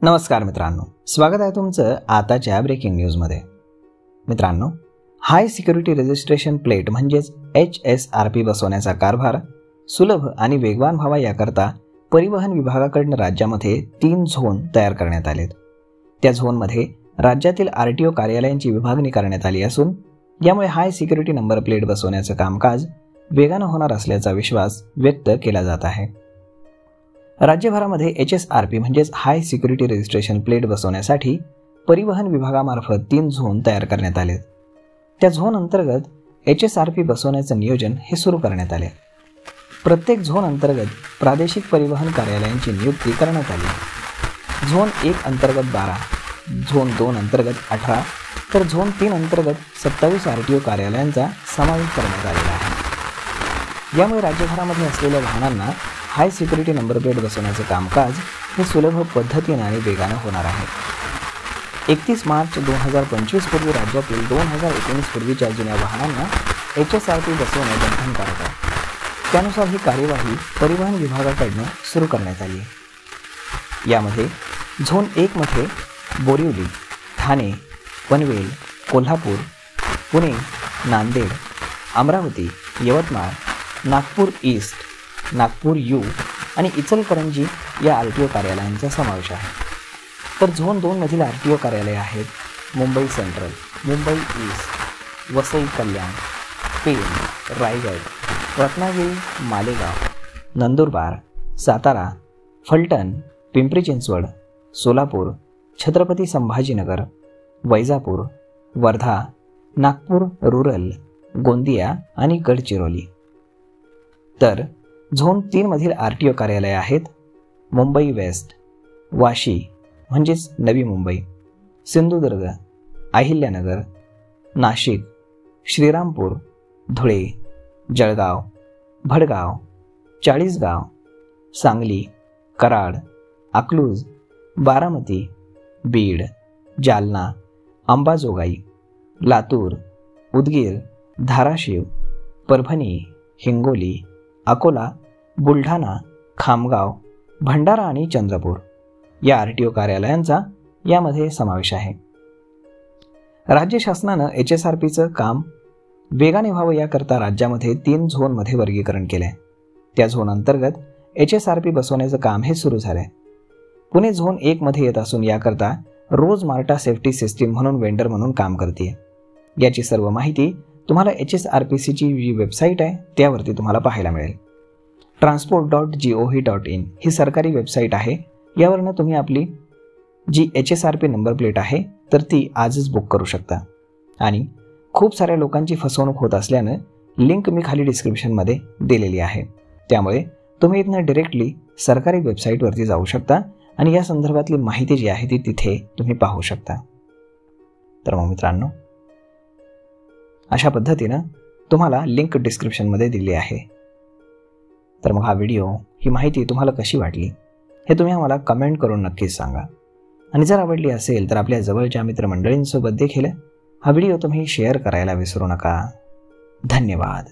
नमस्कार मित्रांनो, स्वागत आहे तुमचं आताच्या ब्रेकिंग न्यूजमध्ये. मित्रांनो, हाय सिक्युरिटी रजिस्ट्रेशन प्लेट म्हणजेच HSRP बसवण्याचा कारभार सुलभ आणि वेगवान व्हावा याकरता परिवहन विभागाकडून राज्यामध्ये 3 झोन तयार करण्यात आलेत. त्या झोनमध्ये राज्यातील RTO कार्यालयांची विभागणी करण्यात आली असून यामुळे हाय सिक्युरिटी नंबर प्लेट बसवण्याचं कामकाज वेगानं होणार असल्याचा विश्वास व्यक्त केला जात आहे. राज्यभरामध्ये HSRP म्हणजेच हाय सिक्युरिटी रजिस्ट्रेशन प्लेट बसवण्यासाठी परिवहन विभागामार्फत 3 झोन तयार करण्यात आले. त्या झोन अंतर्गत HSRP बसवण्याचं नियोजन हे सुरू करण्यात आले. प्रत्येक झोन अंतर्गत प्रादेशिक परिवहन कार्यालयांची नियुक्ती करण्यात आली. झोन 1 अंतर्गत 12, झोन 2 अंतर्गत 18 तर झोन 3 अंतर्गत 27 RTO कार्यालयांचा समावेश करण्यात आलेला आहे. यामुळे राज्यभरामध्ये असलेल्या वाहनांना हाय सिक्युरिटी नंबर प्लेट बसवण्याचं कामकाज हे सुलभ पद्धतीने आणि वेगानं होणार आहे. 31 मार्च 2025 पूर्वी राज्यातील 2019 पूर्वीच्या जुन्या वाहनांना HSRP बसवणे बंधनकारक आहे. त्यानुसार ही कार्यवाही परिवहन विभागाकडून सुरू करण्यात आली आहे. यामध्ये झोन 1 मध्ये बोरिवली, ठाणे, पनवेल, कोल्हापूर, पुणे, नांदेड, अमरावती, यवतमाळ, नागपूर ईस्ट, नागपूर यू आणि इचलकरंजी या RTO कार्यालयांचा समावेश आहे. तर झोन 2 मधील RTO कार्यालय आहेत मुंबई सेंट्रल, मुंबई ईस्ट, वसई कल्याण, पेण, रायगड, रत्नागिरी, मालेगाव, नंदुरबार, सातारा, फलटण, पिंपरी चिंचवड, सोलापूर, छत्रपती संभाजीनगर, वैजापूर, वर्धा, नागपूर रूरल, गोंदिया आणि गडचिरोली. तर झोन 3 मधील RTO कार्यालय आहेत मुंबई वेस्ट, वाशी म्हणजेच नवी मुंबई, सिंधुदुर्ग, अहिल्यानगर, नाशिक, श्रीरामपूर, धुळे, जळगाव, भडगाव, चाळीसगाव, सांगली, कराड, अकलूज, बारामती, बीड, जालना, अंबाजोगाई, लातूर, उदगीर, धाराशिव, परभणी, हिंगोली, अकोला, बुलढाणा, खामगाव, भंडारा आणि चंद्रपूर या RTO कार्यालयांचा यामध्ये समावेश आहे. राज्य शासनानं HSRPचं काम वेगाने व्हावं याकरता राज्यामध्ये 3 झोनमध्ये वर्गीकरण केलं आहे. त्या झोन अंतर्गत HSRP बसवण्याचं काम हे सुरू झालं आहे. पुणे झोन 1 मध्ये येत असून याकरता रोज मार्टा सेफ्टी सिस्टीम म्हणून वेंडर म्हणून काम करते. याची सर्व माहिती तुम्हाला HSRPCची जी वेबसाईट आहे त्यावरती तुम्हाला पाहायला मिळेल. transport.gov.in ही सरकारी वेबसाईट आहे. यावरनं तुम्ही आपली जी HSRP नंबर प्लेट आहे तर ती आजच बुक करू शकता. आणि खूप साऱ्या लोकांची फसवणूक होत असल्यानं लिंक मी खाली डिस्क्रिप्शनमध्ये दिलेली आहे. त्यामुळे तुम्ही इथनं डिरेक्टली सरकारी वेबसाईटवरती जाऊ शकता आणि या संदर्भातली माहिती जी आहे ती तिथे तुम्ही पाहू शकता. तर मग मित्रांनो, अशा पद्धतीनं तुम्हाला लिंक डिस्क्रिप्शनमध्ये दिली आहे. तर मग हा व्हिडिओ, ही माहिती तुम्हाला कशी वाटली हे तुम्ही आम्हाला कमेंट करून नक्कीच सांगा. आणि जर आवडली असेल तर आपल्या जवळच्या मित्रमंडळींसोबत देखील हा व्हिडिओ तुम्ही शेअर करायला विसरू नका. धन्यवाद.